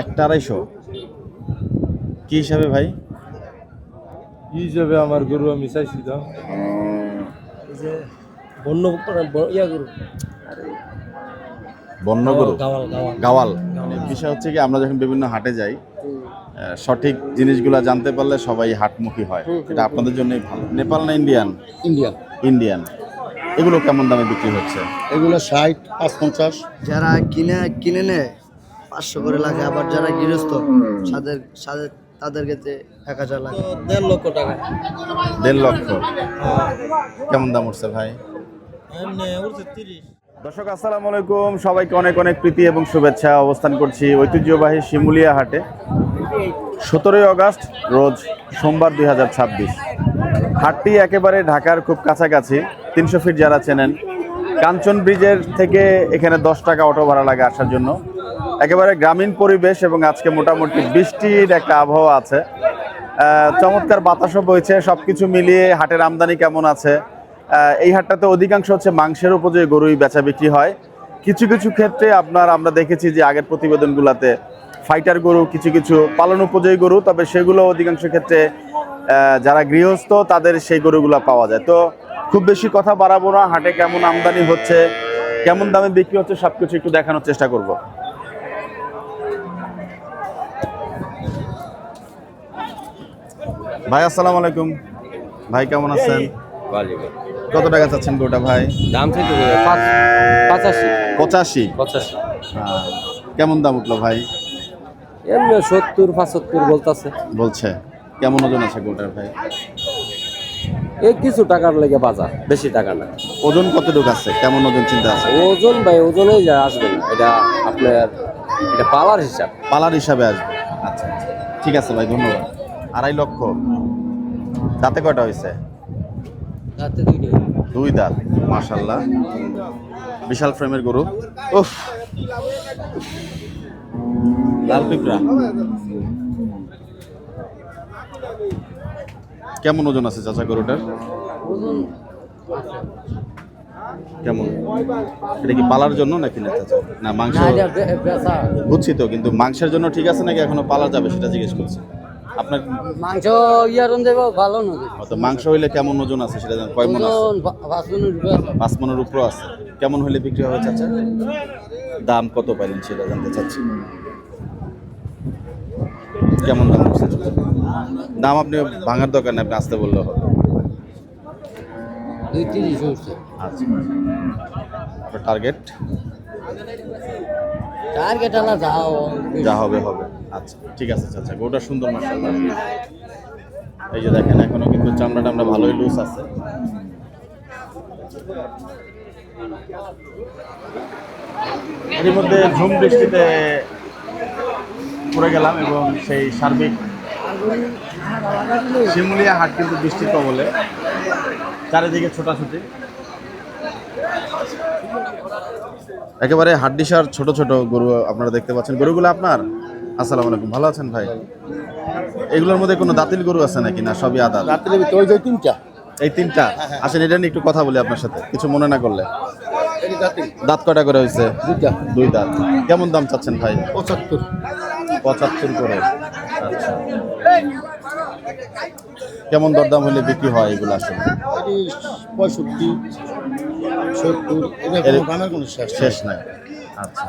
একটা 250 কি হিসাবে ভাই? হিসাবে আমার গরু আমি চাইছি দাম এই যে বন্য ইয়া গরু বন্য গরু গাওয়াল গাওয়াল গাওয়াল। মানে বিষয় হচ্ছে কি, আমরা যখন বিভিন্ন হাটে যাই সঠিক জিনিসগুলো জানতে পারলে সবাই হাটমুখী হয়। এটা আপনাদের জন্যই ভালো। নেপাল না ইন্ডিয়ান? ইন্ডিয়ান। ইন্ডিয়ান। এগুলো কেমন দামে বিক্রি হচ্ছে? এগুলো 60, 50। যারা কিনে নেয় 500 করে লাগে, আবার যারা গৃহস্থ তাদের ক্ষেত্রে 1000 লাগে। 1.5 লক্ষ টাকা। 1.5 লক্ষ। কেমন দাম উঠছে ভাই? এমনি উঠছে 30। দর্শক আসসালামু আলাইকুম, সবাইকে অনেক অনেক প্রীতি এবং শুভেচ্ছা। অবস্থান করছি ঐতিহ্যবাহী শিমুলিয়া হাটে। 17 আগস্ট রোজ সোমবার 2026। হাটটি একেবারে ঢাকার খুব কাছাকাছি। 300 ফিট যারা চেনেন, কাঞ্চন ব্রিজের থেকে এখানে 10 টাকা অটো ভাড়া লাগে আসার জন্য। একেবারে গ্রামীণ পরিবেশ এবং আজকে মোটামুটি বৃষ্টির একটা আবহাওয়া আছে। চমৎকার বাতাসও বইছে। সব কিছু মিলিয়ে হাটের আমদানি কেমন আছে? এই হাটটাতে অধিকাংশ হচ্ছে মাংসের উপযোগী গরুই বেচা বিক্রি হয়। কিছু কিছু ক্ষেত্রে আমরা দেখেছি যে আগের প্রতিবেদনগুলোতে ফাইটার গরু, কিছু কিছু পালন উপযোগী গরু, তবে সেগুলো অধিকাংশ ক্ষেত্রে যারা গৃহস্থ তাদের সেই গরুগুলো পাওয়া যায়। তো খুব বেশি কথা বাড়াবো না, হাটে কেমন আমদানি হচ্ছে, কেমন দামে বিক্রি হচ্ছে সবকিছু একটু দেখানোর চেষ্টা করব। ভাই আসসালামু আলাইকুম। ভাই কেমন আছেন? কত টাকা চাচ্ছেন গোটা ভাই? দাম থেকে 85। 85। কেমন দাম উঠলো ভাই? এমনি 70-75 বলছে। কেমন ওজন আছে গোটার ভাই? এই কিছু টাকার লেগে বাজার, বেশি টাকা না। ওজন কতটুকু আছে? কেমন ওজন চিন্তা আছে? ওজন ভাই ওজনেই যা আসবে না, এটা আপনার এটা পালার হিসাব। পালার হিসাবে আসবে। আচ্ছা আচ্ছা, ঠিক আছে ভাই, ধন্যবাদ। 2.5 লক্ষ। দাঁতে কয়টা হয়েছে? রাতে 2 দাঁত। মাশাআল্লাহ, বিশাল ফ্রেমের গরু। উফ, লাল পিঁপড়া। কেমন ওজন আছে চাচা গরুটার? কেমন? এটা কি পালার জন্য নাকি না চাচা? না মাংস? বুঝছি তো, কিন্তু মাংসের জন্য ঠিক আছে নাকি এখনো পালা যাবে সেটা জিজ্ঞেস করছি। আপনার মাংস ইয়ারন দেব ভালো না। তো মাংস হইলে কেমন ওজন আছে সেটা জানেন? কয় মণ আছে? 5 মণের উপরে আছে। কেমন হইলে বিক্রি হবে চাচা? দাম কত পাইলেন সেটা জানতে চাচ্ছি। কেমন দাম হচ্ছে? দাম আপনি ভাঙার দরকার নেই, আপনি আসতে বললেও হবে। 2-30 হচ্ছে। আচ্ছা, আপনার টার্গেট? টার্গেট আলা যাও যা হবে হবে। আচ্ছা ঠিক আছে চাচা, গরুটা সুন্দর মাশাআল্লাহ। এই যে দেখেন, এখনো কিন্তু চামড়া টামড়া ভালোই লুজ আছে। এর মধ্যে ঝুম বৃষ্টিতে পড়ে গেলাম এবং সেই সার্বিক শিমুলিয়া হাট কিন্তু বৃষ্টির কবলে, চারিদিকে ছোটাছুটি। একেবারে হাড্ডিসার ছোট ছোট গরু আপনারা দেখতে পাচ্ছেন। গরুগুলো আপনার? আসসালামু আলাইকুম, ভালো আছেন ভাই? এগুলোর মধ্যে কোনো দাঁতিল গরু আছে নাকি, না সবই আদাত? রাত্রে ওই যে 3টা। এই 3টা। আসেন এটা নিয়ে একটু কথা বলি আপনার সাথে, কিছু মনে না করলে। এই রাত্রে দাঁত কয়টা করে হয়েছে? 2টা। 2 দাঁত। কেমন দাম চাচ্ছেন ভাই? 75। 75 করে। আচ্ছা, কেমন দরদাম হলে বিক্রি হয় এগুলো আসলে? এটি 65, 70। এটা কোনো দামের কোনো শেষ নাই। আচ্ছা,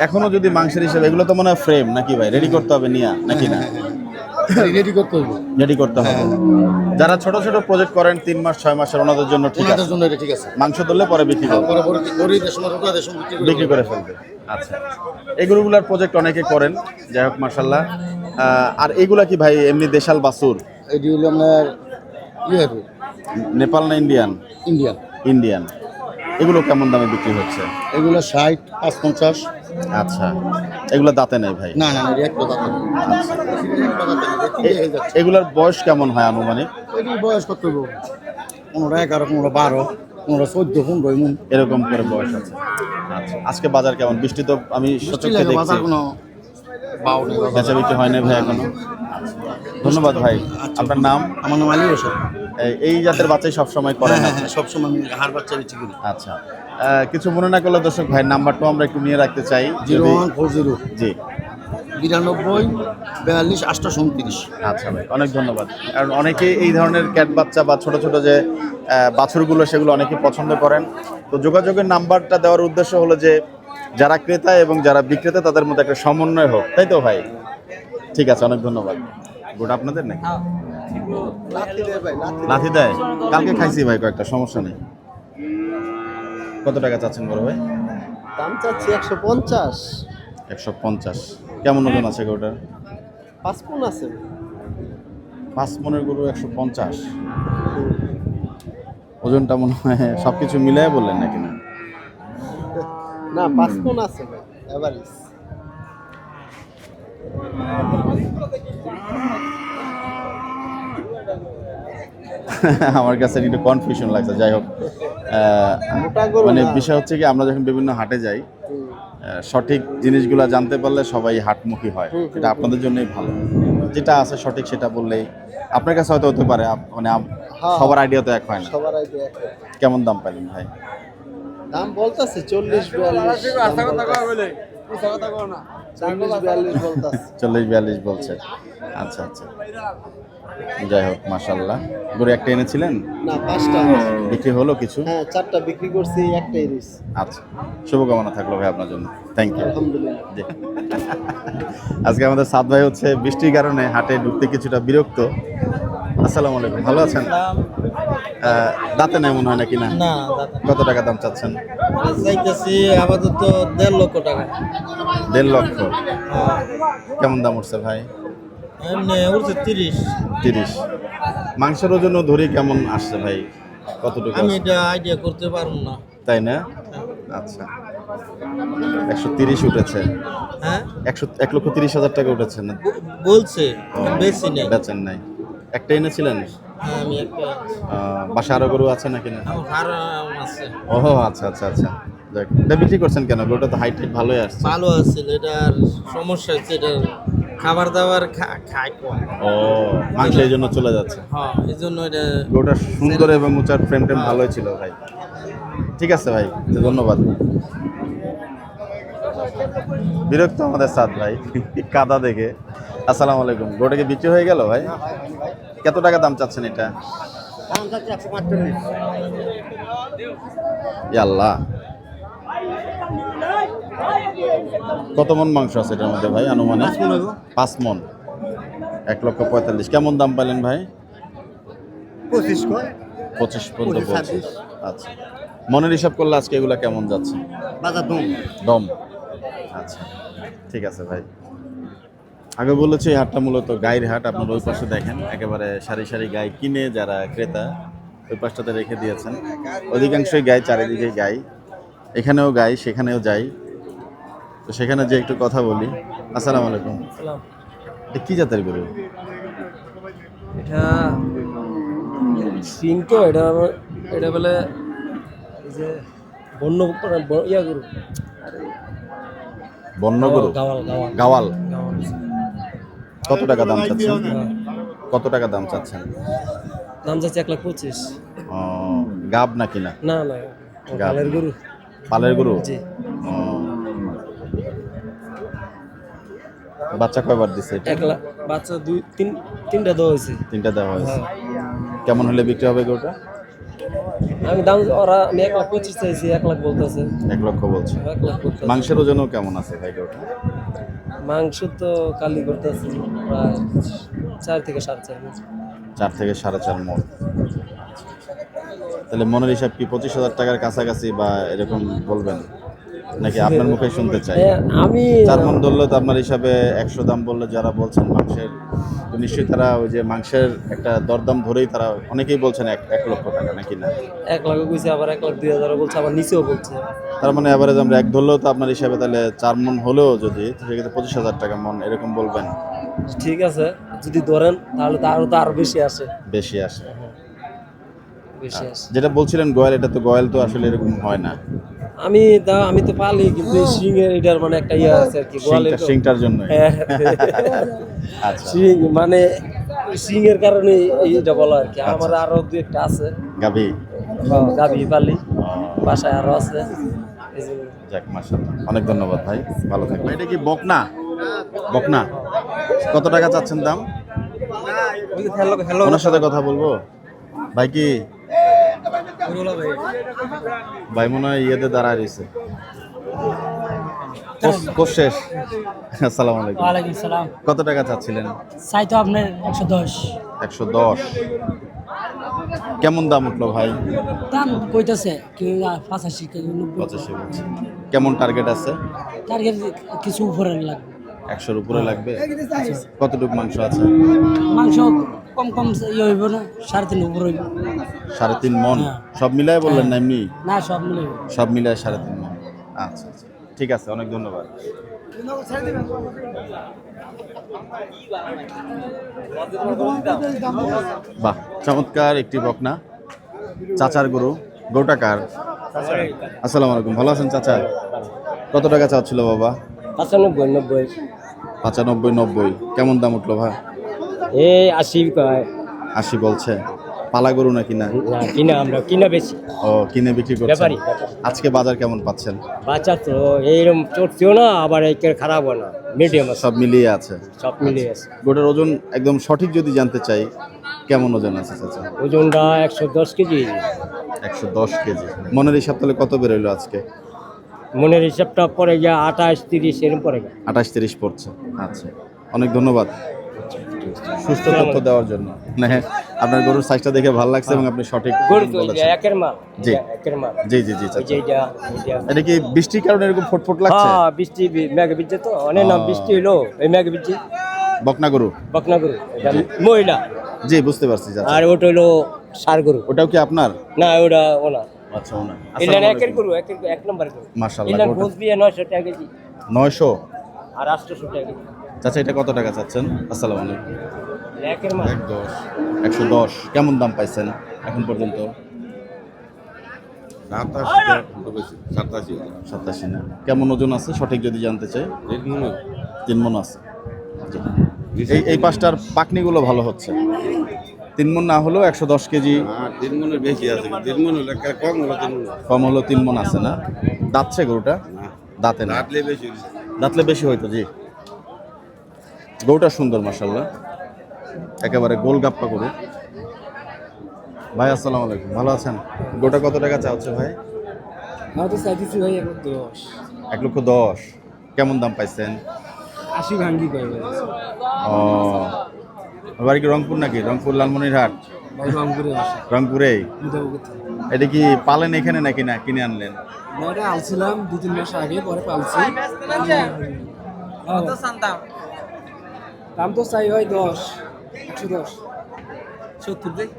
এখনো যদি মাংসের হিসেবে, এগুলো তো মনে হয় ফ্রেম নাকি ভাই? রেডি করতে হবে নিয়া নাকি না? রেডি করতে হবে। রেডি করতে হবে। যারা ছোট ছোট প্রজেক্ট করেন 3 মাস 6 মাসের, ওনাদের জন্য ঠিক আছে। ওনাদের জন্য এটা ঠিক আছে। মাংস ধরলে পরে বিক্রি করবে, পরবর্তী গরিবদের সময় রোগাদের সময় বিক্রি করে ফেলবে। আচ্ছা, এই গরুগুলার প্রজেক্ট অনেকে করেন, যাই হোক মাশাআল্লাহ। আর এইগুলা কি ভাই এমনি দেশাল বাছুর? এটি হলো আপনার হবে নেপাল না ইন্ডিয়ান? ইন্ডিয়ান। ইন্ডিয়ান। এগুলো কেমন দামে বিক্রি হচ্ছে? এগুলো 60, 50। আচ্ছা, এগুলো দাঁতে নেই ভাই? না না না, এক কথা না। এগুলার বয়স কেমন হয় আনুমানিক? এটির বয়স কত হইব? 15, 11, 15, 12, 15, 14, 15 এমন এরকম করে বয়স আছে। আচ্ছা, আজকে বাজার কেমন? বৃষ্টি তো আমি সচক্ষে দেখছি, বাজার কোনো বাও নেই, বেচা বিক্রি হয় না ভাই এখনো। ধন্যবাদ ভাই। আপনার নাম? আমার নাম আলী হোসেন। এই জাতের বাচ্চাই সবসময় করেন? হ্যাঁ, সবসময় আমি হাড় বাচ্চা বিক্রি করি। আচ্ছা, কিছু মনে না করলে দর্শক ভাইয়ের নাম্বারটাও আমরা একটু নিয়ে রাখতে চাই। 0140। জি, 92 42 28 29। আচ্ছা ভাই, অনেক ধন্যবাদ। কারণ অনেকেই এই ধরনের ক্যাট বাচ্চা বা ছোট ছোট যে বাছুরগুলো সেগুলো অনেকে পছন্দ করেন। তো যোগাযোগের নাম্বারটা দেওয়ার উদ্দেশ্য হলো যে যারা ক্রেতা এবং যারা বিক্রেতা তাদের মধ্যে একটা সমন্বয় হোক, তাই তো ভাই? ঠিক আছে, অনেক ধন্যবাদ। গোটা আপনাদের নাকি লাথি দেয়? কালকে খাইছি ভাই কয়েকটা, সমস্যা নেই। কত টাকা চাচ্ছেন বড় ভাই? দাম চাচ্ছি 150। 150। কেমন ওজন আছে গরুটার? 5 মণ আছে। 5 মনের গরু 150। ওজনটা মনে হয় সবকিছু মিলিয়ে বললেন নাকি না? না 5 মণ আছে ভাই, এভারেজ। আমার কাছে একটু কনফিউশন লাগছে। যাই হোক, মানে বিষয় হচ্ছে কি, আমরা যখন বিভিন্ন হাটে যাই সঠিক জিনিসগুলো জানতে পারলে সবাই হাটমুখী হয়। এটা আপনাদের জন্যই ভালো। যেটা আছে সঠিক সেটা বললেই আপনার কাছে হয়তো হতে পারে, মানে সবার আইডিয়া তো এক হয় না। সবার আইডিয়া। কেমন দাম পাইলেন ভাই? দাম বলতাছে 40-42। 40-42 বলতাছে। 40-42 বলছে। আচ্ছা আচ্ছা, যাই হোক, মাশাআল্লাহ। গরু একটা এনেছিলেন? না 5টা। বিক্রি হলো কিছু? হ্যাঁ 4টা বিক্রি করছি, একটাই রইছে। আচ্ছা, শুভকামনা থাকলো ভাই আপনার জন্য। Thank you. আলহামদুলিল্লাহ। জি। আজকে আমাদের সাদ ভাই হচ্ছে বৃষ্টির কারণে হাটে ঢুকতে কিছুটা বিরক্ত। আসসালামু আলাইকুম, ভালো আছেন? দাঁতে নেই মনে হয় নাকি না? না কত টাকা দাম চাচ্ছেন? চাইতেছি আপাতত 1.5 লক্ষ টাকা। 1.5 লক্ষ? কেমন দাম উঠছে ভাই? এমনি উঠছে 30। মাংসের ওজনও ধরি কেমন আসছে ভাই? কতটুকু আমি আছে? এটা আইডিয়া করতে পারবো না। তাই না? আচ্ছা, 130 উঠেছে। হ্যাঁ 1,30,000 টাকা উঠেছে না? বলছে, বেশি নেই। বেচেন নাই? একটা এনেছিলেন? হ্যাঁ আমি একটা, বাসা আরো গরু আছে নাকি না? আমার হারাম আছে। ও আচ্ছা আচ্ছা আচ্ছা, যাক। এটা বিক্রি করছেন কেন? গরুটা তো হাইট ভালোই আসছে। ভালো আছে, এটার সমস্যা হচ্ছে এটা খাবার দাবার খায় কম। ও, মাংস এই জন্য চলে যাচ্ছে। হ্যাঁ এই জন্য এটা। গরুটা সুন্দর এবং উঁচার ফ্রেম টেম ভালোই ছিল ভাই। ঠিক আছে ভাই, ধন্যবাদ। বিরক্ত আমাদের সাদ ভাই কাদা দেখে। আসসালামু আলাইকুম, গরুটা কি বিক্রি হয়ে গেল ভাই? কত টাকা দাম চাচ্ছেন এটা? দাম চাচ্ছি 145। ইয়া আল্লাহ, কত মন মাংস আছে এটার মধ্যে ভাই আনুমানিক? 5 মন। 1,45,000। কেমন দাম পাইলেন ভাই? 25 কয়। 25 পর্যন্ত 25, বলছে। 26। আচ্ছা, মনের হিসাব করলে আজকে এগুলা কেমন যাচ্ছে? বাজার দম। দম। আচ্ছা, ঠিক আছে ভাই। আগে বলেছি এই হাটটা মূলত গাইর হাট। আপনারা ওই পাশে দেখেন, একেবারে সারি সারি গাই কিনে যারা ক্রেতা ওই পাশটাতে রেখে দিয়েছেন। অধিকাংশই গাই, চারিদিকে গাই, এখানেও গাই সেখানেও যাই। তো সেখানে যে একটু কথা বলি। আসসালামু আলাইকুম, এটা কি জাতের গরু? এটা সিং তো, এটা বলে যে বন্য ইয়া গরু, বন্য গরু? গাওয়াল গাওয়াল গাওয়াল। গাওয়াল। কত টাকা দাম চাচ্ছেন? কত টাকা দাম চাচ্ছেন? দাম যাচ্ছে 1,25,000। ও, গাব নাকি না? না না, গাব। গালের গরু। পালের গরু? জি। ও, বাচ্চা কয়বার দিছে এটা? 1 লাখ বাচ্চা 3টা দেওয়া হয়েছে। 3টা দেওয়া হয়েছে। কেমন হলে বিক্রি হবে গরুটা? আমি 1,25,000 চাইছি, 1 লাখ বলতেছে। 1 লক্ষ বলছে। 1 লাখ বলতেছে। মাংসের ওজনও কেমন আছে ভাই গরুটা? মাংস তো কালি করতেছে প্রায় 4 থেকে 4.5 মণ। 4 থেকে 4.5 মণ। তাহলে মনের হিসাব কি 25,000 টাকার কাছাকাছি বা এরকম বলবেন, নাকি আপনার মুখে শুনতে চাই? আমি 4 মণ ধরলে তো আপনার হিসাবে 100 দাম বললে যারা বলছেন মাংসের, তো নিশ্চয়ই তারা ওই যে মাংসের একটা দরদাম ধরেই তারা অনেকেই বলছেন 1 লক্ষ টাকা, নাকি না? 1 লাখ কইছে, আবার 1,02,000 বলছে, আবার নিচেও বলছে। তার মানে এভারেজ আমরা 1 ধরলেও তো আপনার হিসাবে তাহলে 4 মণ হলেও যদি, সেক্ষেত্রে 25,000 টাকা মণ এরকম বলবেন। ঠিক আছে, যদি ধরেন তাহলে তো আরো বেশি আসে। বেশি আসে। বেশি আসে। যেটা বলছিলেন গয়াল, এটা তো গয়াল তো আসলে এরকম হয় না। আমি তো পালি, কিন্তু সিং এর এটার মানে একটা ইয়ে আছে আর কি, গোয়ালের তো। সিংটার জন্য। হ্যাঁ। আচ্ছা, সিং মানে সিং এর কারণে এইটা বলা আর কি। আমার আরো 2-1টা আছে গাবি। গাবি পালি, বাসায় আরো আছে। এই জন্য। যাক, মাশাআল্লাহ, অনেক ধন্যবাদ ভাই, ভালো থাকবেন। এটা কি বকনা? বকনা কত টাকা চাচ্ছেন দাম? ওনার সাথে কথা বলবো। ভাই কি ভাই মনে হয় ইয়েতে দাঁড়ায় রয়েছে। কোর্স শেষ। আসসালামু আলাইকুম। ওয়ালাইকুম সালাম। কত টাকা চাচ্ছিলেন? চাই তো আপনার 110। 110। কেমন দাম উঠলো ভাই? দাম কইতাছে কেউ 85 কেউ 90। 85 বলছে। কেমন টার্গেট আছে? টার্গেট কিছু উপরে লাগবে। 100-র উপরে লাগবে। কতটুকু মাংস আছে? মাংস কম কম ইয়ে হইব না, 3.5 উপর হইব। 3.5 মন। হ্যাঁ। সব মিলাই বললেন না এমনি? না সব মিলে সব মিলায় 3.5 মন। আচ্ছা আচ্ছা, ঠিক আছে, অনেক ধন্যবাদ। বাহ, চমৎকার একটি বকনা। চাচার গরু। গরুটা কার? আসসালামু আলাইকুম, ভালো আছেন চাচা? কত টাকা চাচ্ছিল বাবা? 95 95-90। কেমন দাম উঠলো ভাই? এই 80 কয় 80 বলছে। পালা গরু নাকি না? না কিনা আমরা কিনা বেশি ও, কিনে বিক্রি করছেন। ব্যাপারী। আজকে বাজার কেমন পাচ্ছেন? বাচ্চা তো এইরকম চড়ছেও না আবার একের খারাপও না, মিডিয়াম আছে, সব মিলিয়ে আছে। সব মিলিয়ে আছে। গোটার ওজন একদম সঠিক যদি জানতে চাই, কেমন ওজন আছে চাচা? ওজনটা 110 কেজি। 110 কেজি। মনের হিসাব তাহলে কত বেরোলো আজকে? মনের হিসাবটা পরে গিয়া 28-30 এরকম পরে গিয়া। 28-30 পড়ছে। আচ্ছা, অনেক ধন্যবাদ সুস্থ তথ্য দেওয়ার জন্য। মানে আপনার গরুর সাইজটা দেখে ভালো লাগছে এবং আপনি সঠিক গরু তো এই যে বলেছেন। একের মাল। জি। একের মাল। জি জি জি এই যে চাচা। এইটা। এটা কি বৃষ্টির কারণে এরকম ফুটফুট লাগছে? হ্যাঁ বৃষ্টি মেঘ বিজছে তো অনেক না বৃষ্টি হইলো এই মেঘ বিজছে। বকনা গরু? বকনা গরু এটা মহিলা। জি, বুঝতে পারছি চাচা। আর ওটা হইলো ষাঁড় গরু। ওটাও কি আপনার? না ওটা ওনা। আচ্ছা, ওনা। এলেন একের গরু, একের এক নম্বর গরু। মাশাআল্লাহ, এলেন গরুটা- গোস দিয়ে 900 টাকা কেজি 900। আর 800 টাকা কেজি। চাচা এটা কত টাকা চাচ্ছেন? আসসালামু আলাইকুম। একের মাল। 110। কেমন দাম পাইছেন এখন পর্যন্ত? 87 না। কেমন ওজন আছে সঠিক যদি জানতে চাই? 3 মণ আছে। জি। এই পাঁচটার পাকনিগুলো ভালো হচ্ছে। 3 মণ না হলেও 110 কেজি। 3 মনের বেশি আছে, 3 মন হলে কম হলো 3 মন। কম হলো 3 মণ আছে না? দাঁতছে গরুটা? দাঁতে না। রাতলে বেশি। দাঁতলে বেশি হয়তো। জি, গরুটা সুন্দর মাশাআল্লাহ, একেবারে গোলগাপ্পা গরু। ভাই আসসালামু আলাইকুম, ভালো আছেন? গরুটা কত টাকা চাচ্ছে ভাই? আমার তো চাইতেছি ভাই 110। 1,10,000। কেমন দাম পাইছেন? 80 ভাঙ্গি কই ভাই। ও, বাড়ি কি রংপুর নাকি? রংপুর লালমনিরহাট? ভাই রংপুরে আসে। রংপুরেই। মুদাবুতে। এটা কি পালেন এখানে নাকি না কিনে আনলেন? না এটা আলছিলাম 2-3 মাস আগে, পরে পালছি। কত দাম? দাম তো চাই ভাই 10। 110। 70 দেই।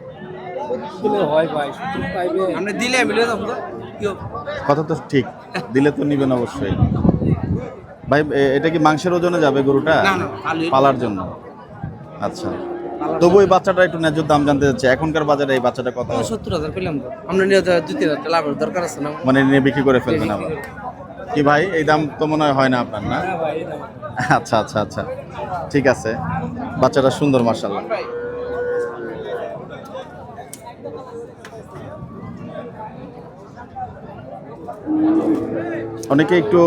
দিলে হয় ভাই, 70 পাইবে। আপনি দিলে মিলে দাও তো। কি হবে? কথা তো ঠিক, দিলে তো নিবেন অবশ্যই। ভাই এটা কি মাংসের ওজনে যাবে গরুটা? না, না, পালার জন্য। আচ্ছা, তবু এই বাচ্চাটা একটু ন্যায্য দাম জানতে চাচ্ছি। এখনকার বাজারে এই বাচ্চাটা কত? 70,000 পেলাম তো। আমরা নিয়ে 2-3,000 লাভের দরকার আছে না? মানে নিয়ে বিক্রি করে ফেলবেন আবার? কি ভাই, এই দাম তো মনে হয় না আপনার, না? না ভাই এই দাম। আচ্ছা আচ্ছা আচ্ছা, ঠিক আছে। বাচ্চাটা সুন্দর মাশাআল্লাহ। অনেকে একটু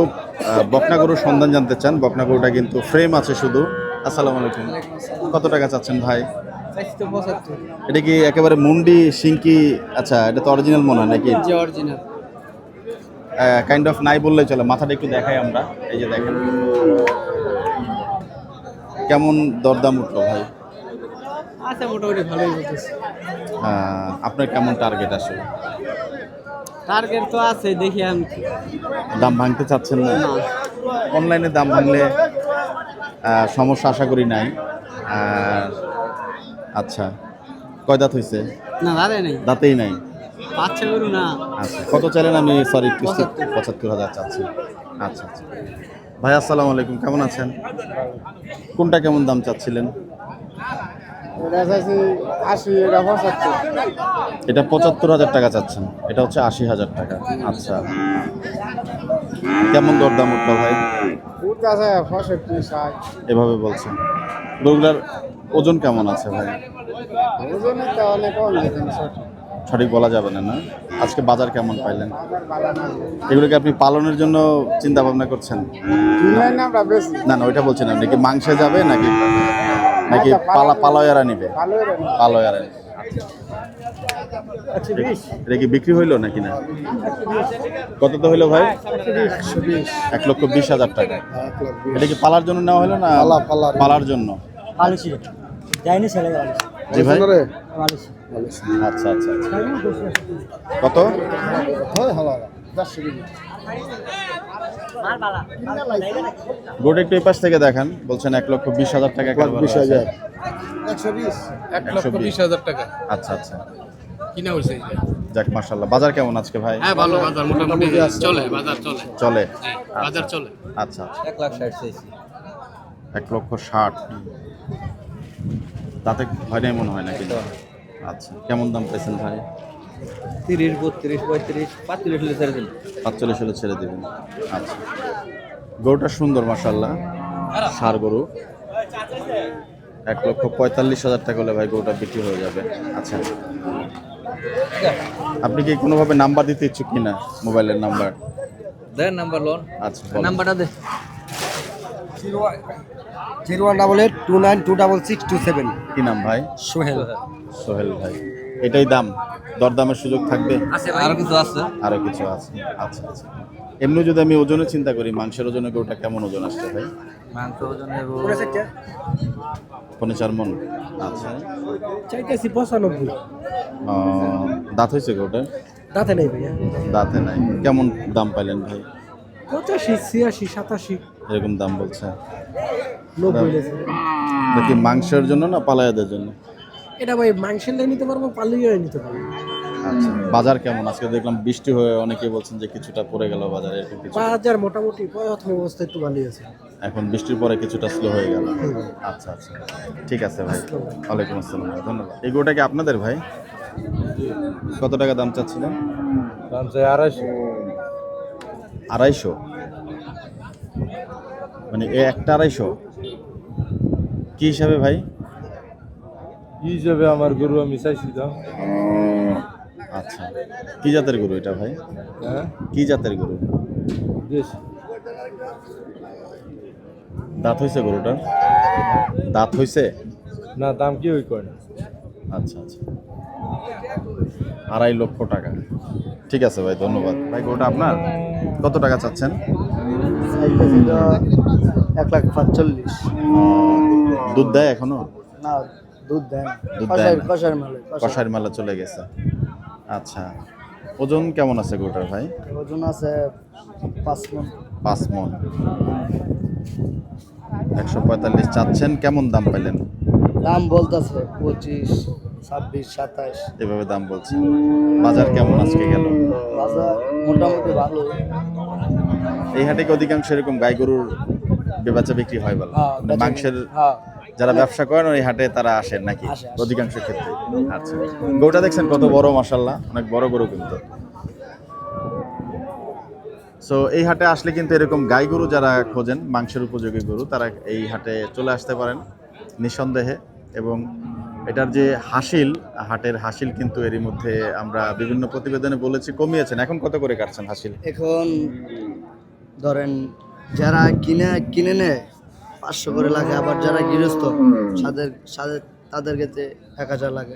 বকনা গরুর সন্ধান জানতে চান। বকনা গরুটা কিন্তু ফ্রেম আছে শুধু। আসসালামু আলাইকুম, কত টাকা চাচ্ছেন ভাই? চাইছি তো 75। এটা কি একেবারে মুন্ডি সিংকি? আচ্ছা, এটা তো অরিজিনাল মনে হয় নাকি? যে অরিজিনাল। কাইন্ড অফ নাই বললেই চলে। মাথাটা একটু দেখাই আমরা। এই যে দেখেন, কেমন দরদাম উঠলো ভাই? আচ্ছা মোটামুটি ভালোই বলতেছে। আপনার কেমন টার্গেট আসলে? টার্গেট তো আছে, দেখি আমি। দাম ভাঙতে চাচ্ছেন না? অনলাইনে দাম ভাঙলে সমস্যা আশা করি নাই। আর আচ্ছা, কয় দাঁত হয়েছে? না দাদা নাই, দাঁতেই নাই। বাচ্চা গরু না। আচ্ছা, কত চাইলেন? আমি সরি 75,000 চাচ্ছি। আচ্ছা আচ্ছা। ভাই আসসালামু আলাইকুম, কেমন আছেন? কোনটা কেমন দাম চাচ্ছিলেন? এটা চাইছি 80, এটা 75। এটা 75,000 টাকা চাচ্ছেন, এটা হচ্ছে 80,000 টাকা। আচ্ছা, কেমন দরদাম উঠলো ভাই? উঠতে আছে 65, 60। এভাবে বলছেন। গরুগুলার ওজন কেমন আছে ভাই? ওজনে তো অনেক কম, এখানে সঠিক বলা যাবে না, না? আজকে বাজার কেমন পাইলেন? এগুলোকে আপনি পালনের জন্য চিন্তা ভাবনা করছেন? না না, ওইটা বলছেন আপনি কি মাংসে যাবে নাকি নাকি পালয়ারা নিবে? পালয়ারা নিবে। এটা কি বিক্রি হইলো নাকি না? কত তো হইলো ভাই? 1,20,000 টাকা। এটা কি পালার জন্য নেওয়া হলো না পালার জন্য? জি ভাই। আচ্ছা আচ্ছা আচ্ছা। কত? গোটা একটু এই পাশ থেকে দেখান। বলছেন 1,20,000 টাকা। 1,20,000 1,20,000 টাকা আচ্ছা আচ্ছা, কিনা হয়েছে। যাক মাশাআল্লাহ। বাজার কেমন আজকে ভাই? হ্যাঁ ভালো বাজার, মোটামুটি চলে, বাজার চলে। চলে, বাজার চলে। আচ্ছা আচ্ছা। 1,60,000 চাইছি। 1,60,000 তাতে হয় নাই মনে হয় নাকি? আচ্ছা, কেমন দাম পেয়েছেন ভাই? 30, 32, 35, 45 হলে ছেড়ে দিন। 45 হলে ছেড়ে দেবেন। আচ্ছা, গরুটা সুন্দর মাশাআল্লাহ, ষাঁড় গরু। 1,45,000 টাকা হলে ভাই গরুটা বিক্রি হয়ে যাবে। আচ্ছা, আপনি কি কোনোভাবে নাম্বার দিতে ইচ্ছুক কিনা? মোবাইলের নাম্বার দেন, নাম্বার লোন। আচ্ছা, বলেন। নাম্বারটা দে। 0188292627। কি নাম ভাই? সোহেল। সোহেল ভাই। এটাই দাম? দরদামের সুযোগ থাকবে? আরো কিছু আছে। আরো কিছু আছে। আচ্ছা আচ্ছা। এমনি যদি আমি ওজনে চিন্তা করি, মাংসের ওজনে গরুটা কেমন ওজন আসছে ভাই? মাংস ওজনে 4.5 মণ। আচ্ছা, চাইতেছি 95। দাঁত হয়েছে গরুটা? দাঁতে নেই ভাইয়া। দাঁতে নাই। কেমন দাম পাইলেন ভাই? 85, 86, 87, এরকম দাম বলছে। 90 লেছে। নাকি মাংসের জন্য না পালায়াদের জন্য? এটা ভাই মাংসের লাই নিতে পারবো, পালিয়ে নিতে পারবো। আচ্ছা, বাজার কেমন আজকে? দেখলাম বৃষ্টি হয়ে অনেকে বলছেন যে কিছুটা পড়ে গেল বাজারে, এরকম কিছু? বাজার মোটামুটি প্রথম অবস্থা একটু ভালোই আছে। এখন বৃষ্টির পরে কিছুটা স্লো হয়ে গেল। আচ্ছা আচ্ছা, ঠিক আছে ভাই। ওয়ালাইকুম আসসালাম, ধন্যবাদ। এই গরুটা কি আপনাদের ভাই? কত টাকা দাম চাচ্ছিলেন? দাম চাই 250। 250? মানে এ একটা 250? কি হিসাবে ভাই? কি যাবে আমার গরু আমি চাইছি দাম। আচ্ছা, কি জাতের গরু এটা ভাই? হ্যাঁ, কি জাতের গরু? বেশ দাঁত হয়েছে গরুটার? দাঁত হয়েছে? না, দাম কি ওই কয় না। আচ্ছা আচ্ছা, 2.5 লক্ষ টাকা। ঠিক আছে ভাই, ধন্যবাদ। ভাই গরুটা আপনার? কত টাকা চাচ্ছেন? 1,45,000। দুধ দেয় এখনো? না, দুধ দেন। দুধ দেয় না। কষার মালে। কষার মেলা চলে গেছে। আচ্ছা, ওজন কেমন আছে গরুটার ভাই? ওজন আছে 5 মণ। 5 মণ। 145 চাচ্ছেন, কেমন দাম পাইলেন? দাম বলতেছে 25, 26, 27। এভাবে দাম বলছে। বাজার কেমন আজকে গেল? বাজার মোটামুটি ভালো। এই হাটে কি অধিকাংশ এরকম গাই গরুর বেচা বিক্রি হয় বলো? হ্যাঁ, মানে মাংসের হ্যাঁ, যারা ব্যবসা করেন ওই হাটে তারা আসেন নাকি? আসে। অধিকাংশ ক্ষেত্রে। আচ্ছা, গরুটা দেখছেন কত বড় মাশাআল্লাহ, অনেক বড় গরু কিন্তু। সো এই হাটে আসলে কিন্তু এরকম গাই গরু যারা খোঁজেন, মাংসের উপযোগী গরু, তারা এই হাটে চলে আসতে পারেন নিঃসন্দেহে। এবং এটার যে হাসিল, হাটের হাসিল কিন্তু এরই মধ্যে আমরা বিভিন্ন প্রতিবেদনে বলেছি কমিয়েছেন। এখন কত করে কাটছেন হাসিল? এখন ধরেন যারা কিনে নেয় 500 করে লাগে, আবার যারা গৃহস্থ তাদের ক্ষেত্রে 1,000 লাগে।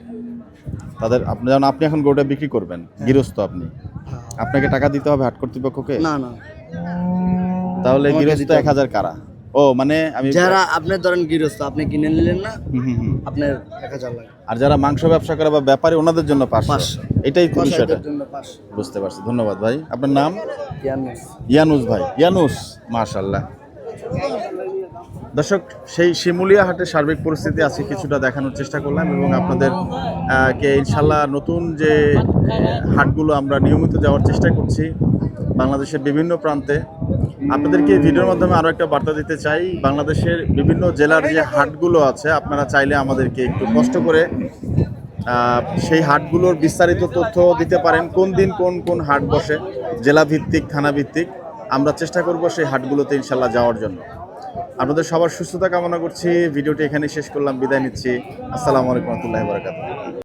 তাদের আপনি যেমন আপনি এখন গরুটা বিক্রি করবেন, গৃহস্থ আপনি, হ্যাঁ। আপনাকে টাকা দিতে হবে হাট কর্তৃপক্ষকে? না না, তাহলে আমাকে গৃহস্থ দিতে হবে। 1,000 কারা? ও মানে আমি যারা আপনি ধরেন গৃহস্থ, আপনি কিনে নিলেন না, হুম। আপনার 1,000 লাগে। আর যারা মাংস ব্যবসা করে বা ব্যাপারী, ওনাদের জন্য 500। এটাই তো বিষয়টা। কষাইদের জন্য 500। বুঝতে পারছি, ধন্যবাদ ভাই। আপনার নাম? ইয়ানুস। ইয়ানুস ভাই। ইয়ানুস, মাশাআল্লাহ। দর্শক, সেই শিমুলিয়া হাটের সার্বিক পরিস্থিতি আজকে কিছুটা দেখানোর চেষ্টা করলাম এবং আপনাদের কে ইনশাল্লাহ নতুন যে হাটগুলো আমরা নিয়মিত যাওয়ার চেষ্টা করছি বাংলাদেশের বিভিন্ন প্রান্তে, আপনাদেরকে এই ভিডিওর মাধ্যমে আরও একটা বার্তা দিতে চাই। বাংলাদেশের বিভিন্ন জেলার যে হাটগুলো আছে, আপনারা চাইলে আমাদেরকে একটু কষ্ট করে সেই হাটগুলোর বিস্তারিত তথ্য দিতে পারেন। কোন দিন কোন হাট বসে, জেলা ভিত্তিক, থানা ভিত্তিক, আমরা চেষ্টা করব সেই হাটগুলোতে ইনশাল্লাহ যাওয়ার জন্য। আপনাদের সবার সুস্থতা কামনা করছি। ভিডিওটি এখানে শেষ করলাম, বিদায় নিচ্ছি। আসসালামু আলাইকুম ওয়া রাহমাতুল্লাহি ওয়া বারাকাতুহু।